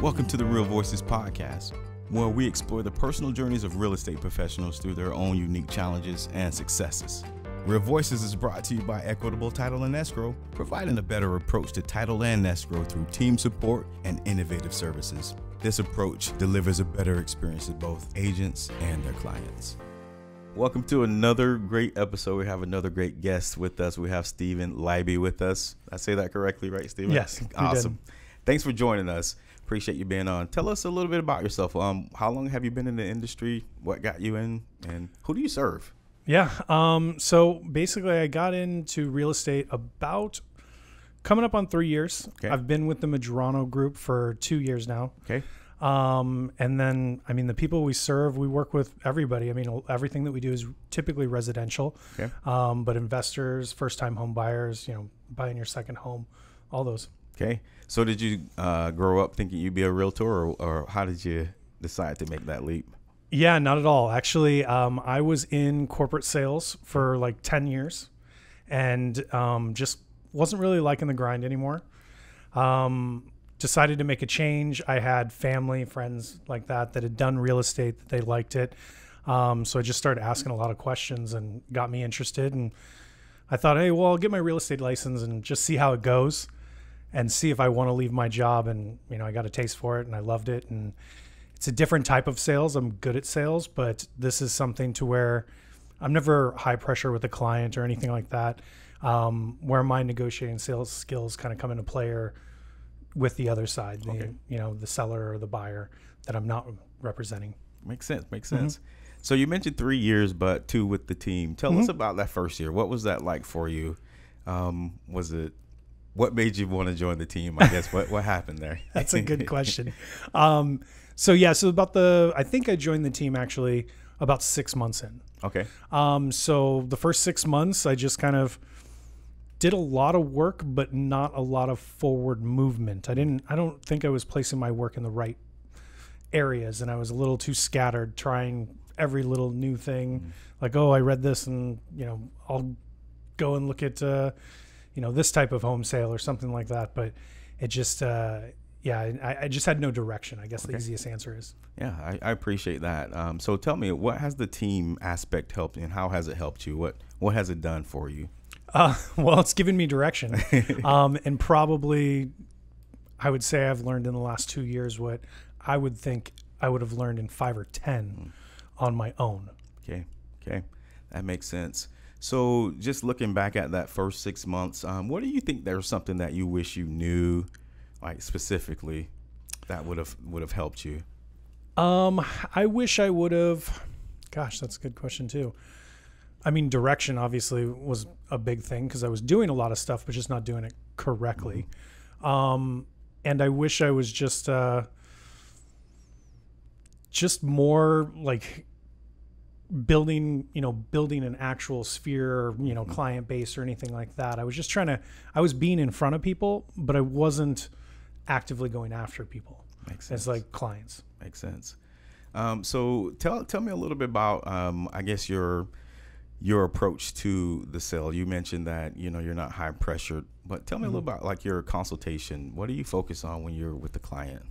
Welcome to the Real Voices podcast, where we explore the personal journeys of real estate professionals through their own unique challenges and successes. Real Voices is brought to you by Equitable Title and Escrow, providing a better approach to title and escrow through team support and innovative services. This approach delivers a better experience to both agents and their clients. Welcome to another great episode. We have another great guest with us. We have Stephen Liby with us. I say that correctly, right, Stephen? Yes. Awesome. Thanks for joining us. Appreciate you being on. Tell us a little bit about yourself. How long have you been in the industry? What got you in? And who do you serve? Yeah. So basically I got into real estate about coming up on 3 years. Okay. I've been with the Madrano group for 2 years now. Okay. And then, the people we serve, we work with everybody. Everything that we do is typically residential, Okay. but investors, first-time home buyers, buying your second home, all those. Okay. So did you grow up thinking you'd be a realtor, or how did you decide to make that leap? Yeah, not at all. Actually, I was in corporate sales for like 10 years and just wasn't really liking the grind anymore. Decided to make a change. I had family, friends like that had done real estate, that they liked it. So I just started asking a lot of questions and got me interested. And I thought, hey, well, I'll get my real estate license and just see how it goes and see if I want to leave my job. And, I got a taste for it and I loved it. And it's a different type of sales. I'm good at sales, but this is something to where I'm never high pressure with a client or anything like that. Where my negotiating sales skills kind of come into play are with the other side, the seller or the buyer that I'm not representing. Makes sense. Mm-hmm. So you mentioned 3 years, but 2 with the team. Tell us about that first year. What was that like for you? What made you want to join the team? I guess what happened there? That's a good question. I think I joined the team actually about 6 months in. Okay. So the first 6 months, I just kind of did a lot of work, but not a lot of forward movement. I don't think I was placing my work in the right areas, and I was a little too scattered, trying every little new thing. Like, I read this and, I'll go and look at, this type of home sale or something like that. But it just, I just had no direction, I guess. Okay. The easiest answer is. Yeah, I appreciate that. So tell me, what has the team aspect helped you, and how has it helped you? What has it done for you? Well, it's given me direction. And probably I would say I've learned in the last 2 years what I would think I would have learned in 5 or 10 on my own. Okay. That makes sense. So just looking back at that first 6 months, what do you think there's something that you wish you knew, like specifically, that would have helped you? I wish I would have. Gosh, that's a good question too. Direction obviously was a big thing because I was doing a lot of stuff, but just not doing it correctly. And I wish I was just more like building an actual sphere, client base or anything like that. I was just I was being in front of people, but I wasn't actively going after people. Makes sense. As like clients. Makes sense. So tell me a little bit about, I guess your approach to the sale. You mentioned that, you're not high pressured, but tell me a little about like your consultation. What do you focus on when you're with the client?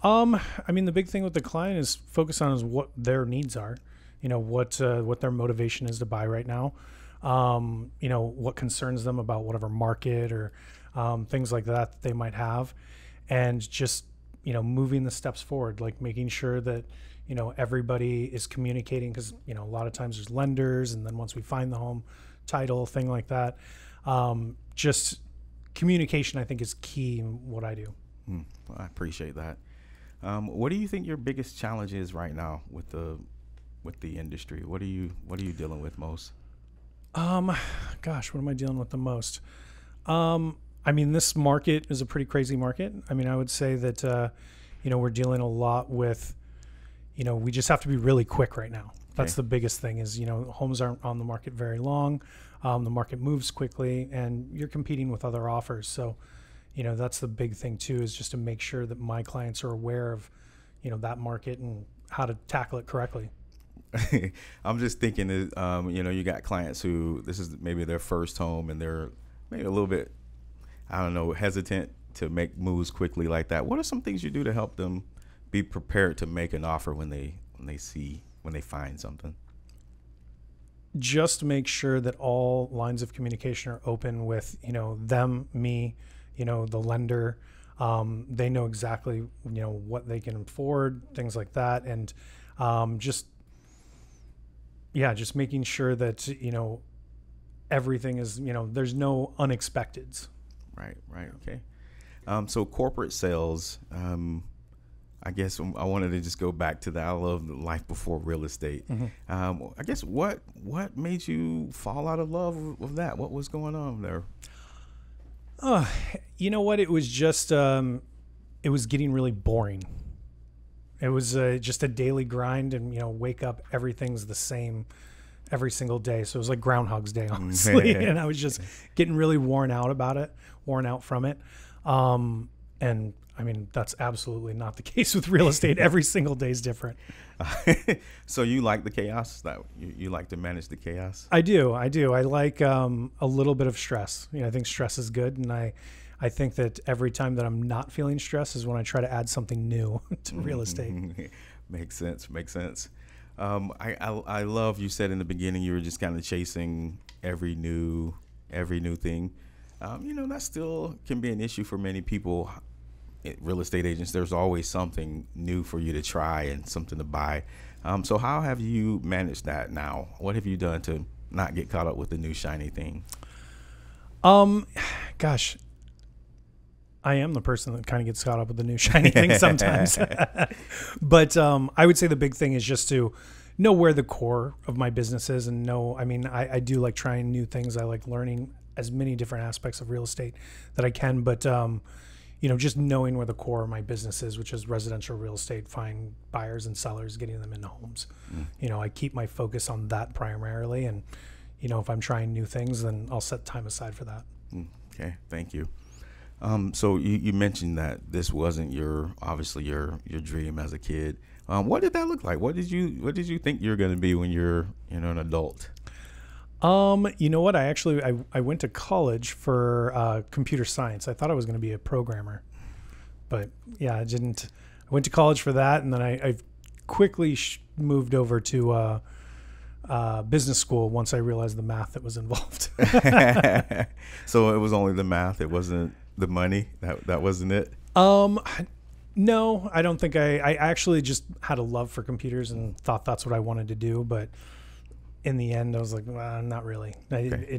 The big thing with the client is focus on is what their needs are, what their motivation is to buy right now. What concerns them about whatever market or, things like that they might have, and just, moving the steps forward, like making sure that, everybody is communicating because, a lot of times there's lenders, and then once we find the home, title, thing like that. Just communication, I think, is key in what I do. Well, I appreciate that. What do you think your biggest challenge is right now with the industry? What are you dealing with most? Gosh, what am I dealing with the most? This market is a pretty crazy market. I would say that, we're dealing a lot with, we just have to be really quick right now. That's the biggest thing is, homes aren't on the market very long. The market moves quickly and you're competing with other offers. So, that's the big thing too, is just to make sure that my clients are aware of, that market and how to tackle it correctly. I'm just thinking that, you got clients who this is maybe their first home and they're maybe a little bit, hesitant to make moves quickly like that, what are some things you do to help them be prepared to make an offer when they find something? Just make sure that all lines of communication are open with, them, me, the lender. They know exactly, what they can afford, things like that. And just making sure that, everything is, there's no unexpecteds. Right. Okay. So corporate sales, I guess I wanted to just go back to that. I love the life before real estate. Mm-hmm. I guess what made you fall out of love with that? What was going on there? You know what? It was just, it was getting really boring. It was just a daily grind, and, wake up, everything's the same every single day. So it was like Groundhog's Day, honestly. And I was just getting really worn out from it. And I mean, that's absolutely not the case with real estate. Every single day is different. So you like the chaos? That you like to manage the chaos? I do. I like a little bit of stress. I think stress is good, and I think that every time that I'm not feeling stress is when I try to add something new to real estate. Makes sense. I love you said in the beginning you were just kind of chasing every new thing. That still can be an issue for many people. Real estate agents, there's always something new for you to try and something to buy. So how have you managed that now? What have you done to not get caught up with the new shiny thing? Gosh, I am the person that kind of gets caught up with the new shiny thing sometimes. But I would say the big thing is just to know where the core of my business is and know, I do like trying new things. I like learning as many different aspects of real estate that I can, but just knowing where the core of my business is, which is residential real estate, find buyers and sellers, getting them into homes. I keep my focus on that primarily. And, if I'm trying new things, then I'll set time aside for that. Okay. Thank you. So you mentioned that this wasn't obviously your dream as a kid. What did that look like? What did you think you were going to be when you're, an adult? You know what? I went to college for computer science. I thought I was going to be a programmer, but yeah, I didn't. I went to college for that, and then I quickly moved over to business school once I realized the math that was involved. So it was only the math. It wasn't the money. That wasn't it. No, I don't think I actually just had a love for computers and thought that's what I wanted to do, but in the end, I was like, well, not really. Okay.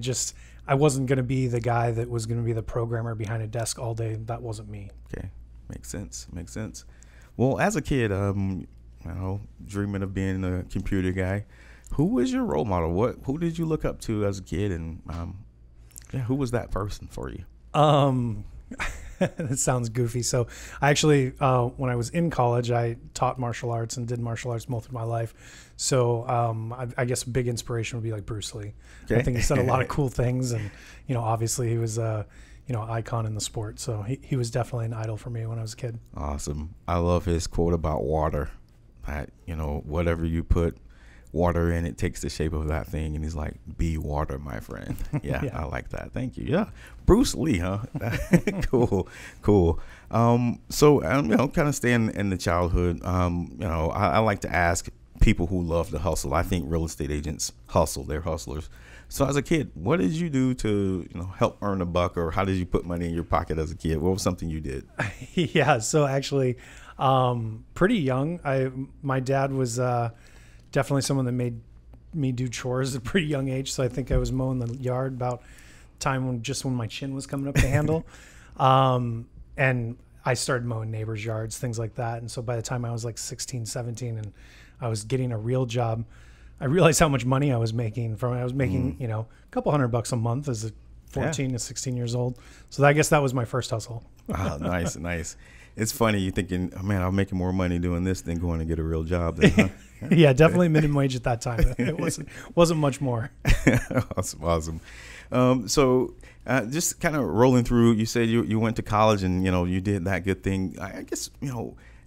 I wasn't going to be the guy that was going to be the programmer behind a desk all day. That wasn't me. Okay. Makes sense. Well, as a kid, dreaming of being a computer guy, who was your role model? Who did you look up to as a kid? And, who was that person for you? That sounds goofy. So I actually, when I was in college, I taught martial arts and did martial arts most of my life. So I guess a big inspiration would be like Bruce Lee. Okay. I think he said a lot of cool things, and obviously he was icon in the sport. So he was definitely an idol for me when I was a kid. Awesome. I love his quote about water. That whatever you put water in, it takes the shape of that thing, and he's like, be water, my friend. Yeah. I like that. Thank you. Yeah, Bruce Lee, huh? Cool. So kind of staying in the childhood, I like to ask people who love to hustle. I think real estate agents hustle. They're hustlers. So as a kid, what did you do to help earn a buck, or how did you put money in your pocket as a kid? What was something you did? Yeah, so actually pretty young. My dad was definitely someone that made me do chores at a pretty young age. So I think I was mowing the yard about time when my chin was coming up the handle. And I started mowing neighbors' yards, things like that. And so by the time I was like 16, 17 and I was getting a real job, I realized how much money I was making I was making, a couple $100 a month as a 14 to 16 years old. So I guess that was my first hustle. Oh, nice. It's funny. You're thinking, oh, man, I'm making more money doing this than going to get a real job. Then, huh? Yeah, definitely minimum wage at that time. It wasn't much more. Awesome. So just kind of rolling through, you said you went to college and, you did that good thing. I guess,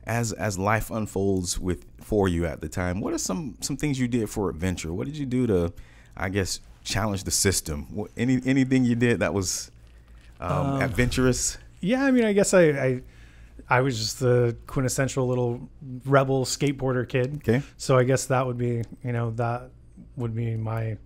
as life unfolds for you at the time, what are some things you did for adventure? What did you do to, I guess, challenge the system? Anything you did that was adventurous? Yeah, I mean, I guess I was just the quintessential little rebel skateboarder kid. Okay. So I guess that would be, my,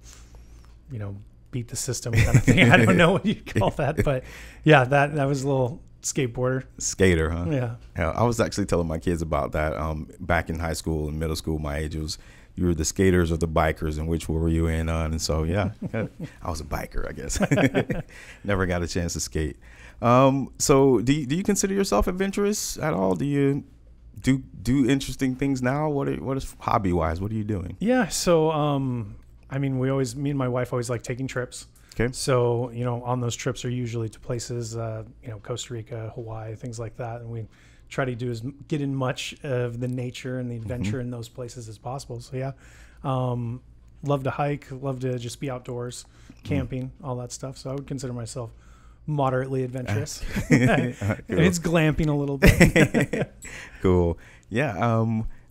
beat the system kind of thing. I don't know what you call that, but yeah, that was a little skateboarder. Skater, huh? Yeah. I was actually telling my kids about that back in high school and middle school. My age was, you were the skaters or the bikers, and which were you in on? And so, yeah, I was a biker, I guess. Never got a chance to skate. So do you consider yourself adventurous at all? Do you do interesting things now? What is hobby wise? What are you doing? Yeah. So, I mean, me and my wife always like taking trips. Okay. So, on those trips are usually to places, Costa Rica, Hawaii, things like that. And we try to get in much of the nature and the adventure in those places as possible. So yeah, love to hike, love to just be outdoors, camping, all that stuff. So I would consider myself moderately adventurous. Cool. It's glamping a little bit. Cool. Yeah.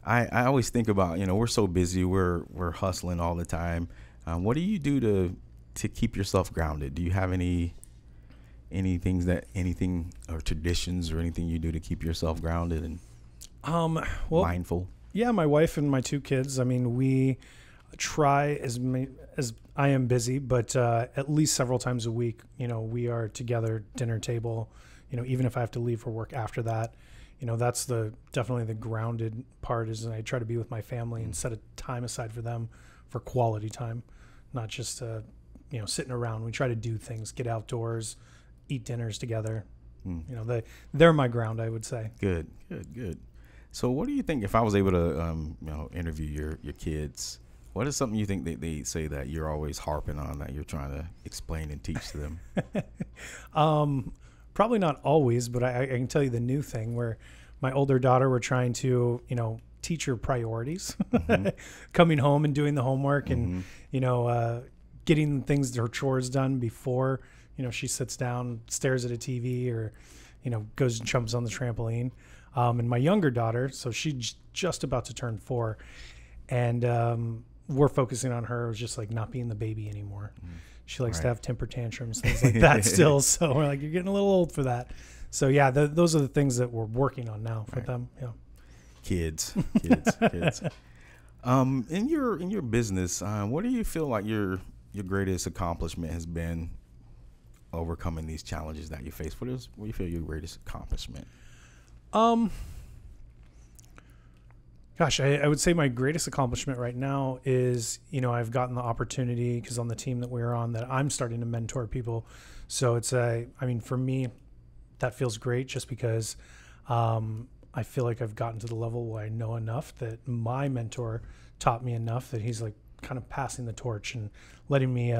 I always think about, we're so busy, we're hustling all the time. What do you do to keep yourself grounded? Do you have anything or traditions or anything you do to keep yourself grounded and mindful? Yeah, my wife and my 2 kids. I mean, we try as I am busy, but at least several times a week, we are together, dinner table, even if I have to leave for work after that, that's definitely the grounded part is I try to be with my family and set a time aside for them for quality time, not just, sitting around. We try to do things, get outdoors, eat dinners together. They're my ground, I would say. Good. So what do you think, if I was able to, interview your kids, what is something you think they say that you're always harping on, that you're trying to explain and teach to them? Probably not always, but I can tell you the new thing where my older daughter, we're trying to, teach her priorities, coming home and doing the homework and, getting her chores done before, she sits down, stares at a TV or, goes and jumps on the trampoline. And my younger daughter, so she's just about to turn 4, and we're focusing on her just like not being the baby anymore. She likes to have temper tantrums, things like that still. So we're like, you're getting a little old for that. So yeah, those are the things that we're working on now for them. Yeah. Kids. In your business, what do you feel like your greatest accomplishment has been overcoming these challenges that you face? What do you feel your greatest accomplishment? Gosh, I would say my greatest accomplishment right now is, I've gotten the opportunity, because on the team that we're on, that I'm starting to mentor people. So it's for me, that feels great just because I feel like I've gotten to the level where I know enough that my mentor taught me enough that he's like kind of passing the torch and letting me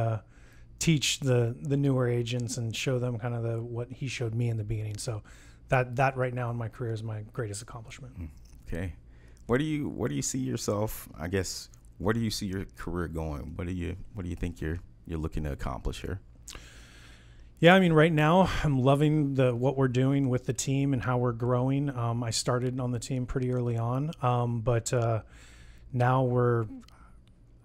teach the newer agents and show them kind of what he showed me in the beginning. So that right now in my career is my greatest accomplishment. Okay. Where do you see yourself? I guess, where do you see your career going? What do you think you're looking to accomplish here? Yeah, right now I'm loving what we're doing with the team and how we're growing. I started on the team pretty early on, but now we're,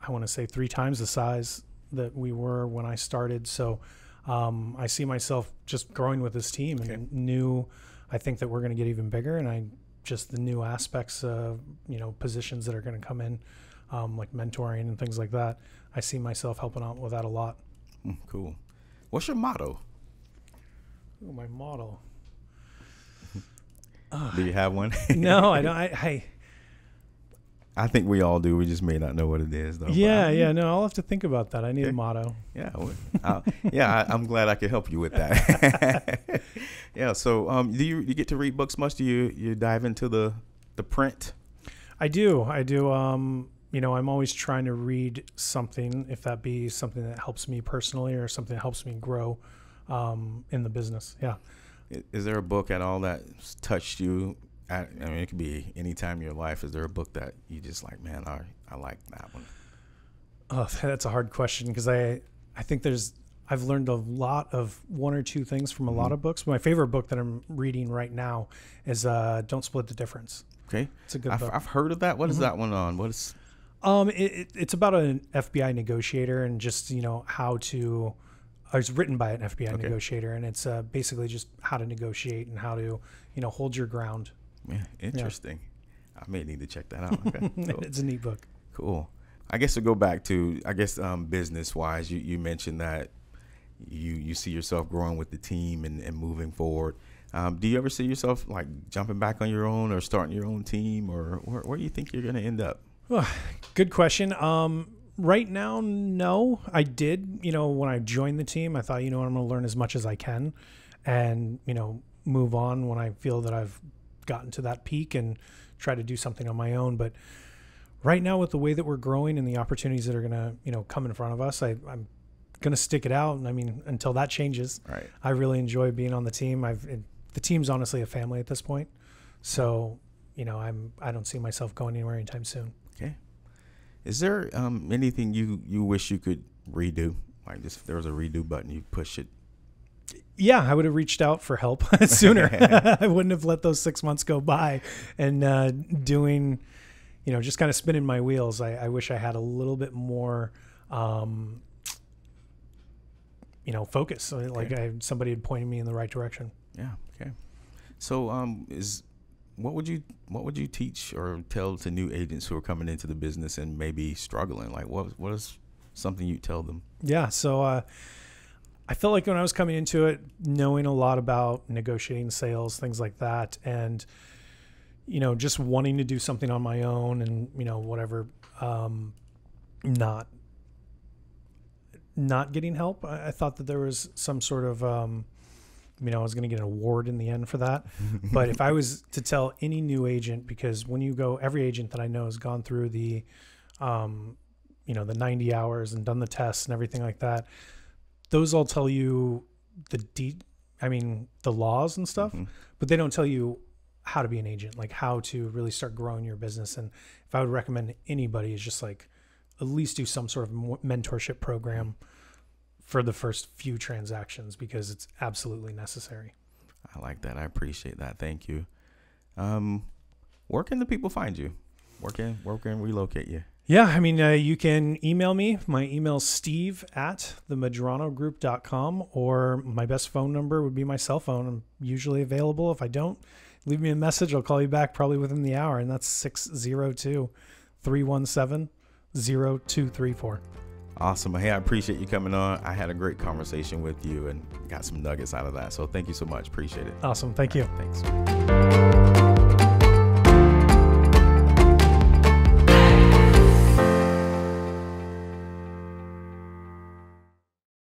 I want to say 3 times the size that we were when I started. So I see myself just growing with this team, and I think that we're going to get even bigger, and just the new aspects of, positions that are going to come in, like mentoring and things like that. I see myself helping out with that a lot. Cool. What's your motto? Oh, my motto. Do you have one? No, I don't. I think we all do. We just may not know what it is, though. Yeah. No, I'll have to think about that. I need a motto. Yeah. I'm glad I could help you with that. Yeah. So, do you get to read books much? Do you dive into the print? I do. I'm always trying to read something, if that be something that helps me personally or something that helps me grow in the business. Yeah. Is there a book at all that's touched you? It could be any time in your life. Is there a book that you just like, man, I like that one? Oh, that's a hard question, because I think I've learned a lot of 1 or 2 things from a lot of books. My favorite book that I'm reading right now is Don't Split the Difference. Okay. It's a good book. I've heard of that. What is that one on? What is? It's about an FBI negotiator and just, how to was written by an FBI negotiator, and it's basically just how to negotiate and how to, hold your ground. Yeah, interesting. Yeah. I may need to check that out. Okay, cool. It's a neat book. Cool. I guess to go back to, business-wise, you mentioned that you see yourself growing with the team and moving forward. Do you ever see yourself like jumping back on your own or starting your own team, or where do you think you're going to end up? Well, good question. Right now, no. I did, when I joined the team, I thought, I'm going to learn as much as I can and, move on when I feel that I've gotten to that peak and try to do something on my own. But right now, with the way that we're growing and the opportunities that are going to, come in front of us, I'm going to stick it out. And I mean, until that changes, right. I really enjoy being on the team. The team's honestly a family at this point. So, I don't see myself going anywhere anytime soon. Okay. Is there anything you wish you could redo? Like if there was a redo button, you push it. Yeah, I would have reached out for help sooner. I wouldn't have let those 6 months go by and doing, just kind of spinning my wheels. I wish I had a little bit more, focus. Like somebody had pointed me in the right direction. Yeah. Okay. So, what would you teach or tell to new agents who are coming into the business and maybe struggling? Like, what is something you tell them? Yeah. So, I felt like when I was coming into it, knowing a lot about negotiating sales, things like that, and, just wanting to do something on my own and, whatever, not getting help. I thought that there was some sort of, I was going to get an award in the end for that. But if I was to tell any new agent, because when you go, every agent that I know has gone through the, the 90 hours and done the tests and everything like that. Those all tell you the laws and stuff, but they don't tell you how to be an agent, like how to really start growing your business. And if I would recommend to anybody, is just like at least do some sort of mentorship program for the first few transactions, because it's absolutely necessary. I like that. I appreciate that. Thank you. Where can the people find you? Where can we locate you? Yeah, you can email me. My email's steve@themadronogroup.com, or my best phone number would be my cell phone. I'm usually available. If I don't, leave me a message. I'll call you back probably within the hour, and that's 602-317-0234. Awesome. Hey, I appreciate you coming on. I had a great conversation with you and got some nuggets out of that. So thank you so much. Appreciate it. Awesome. Thank you. Thanks.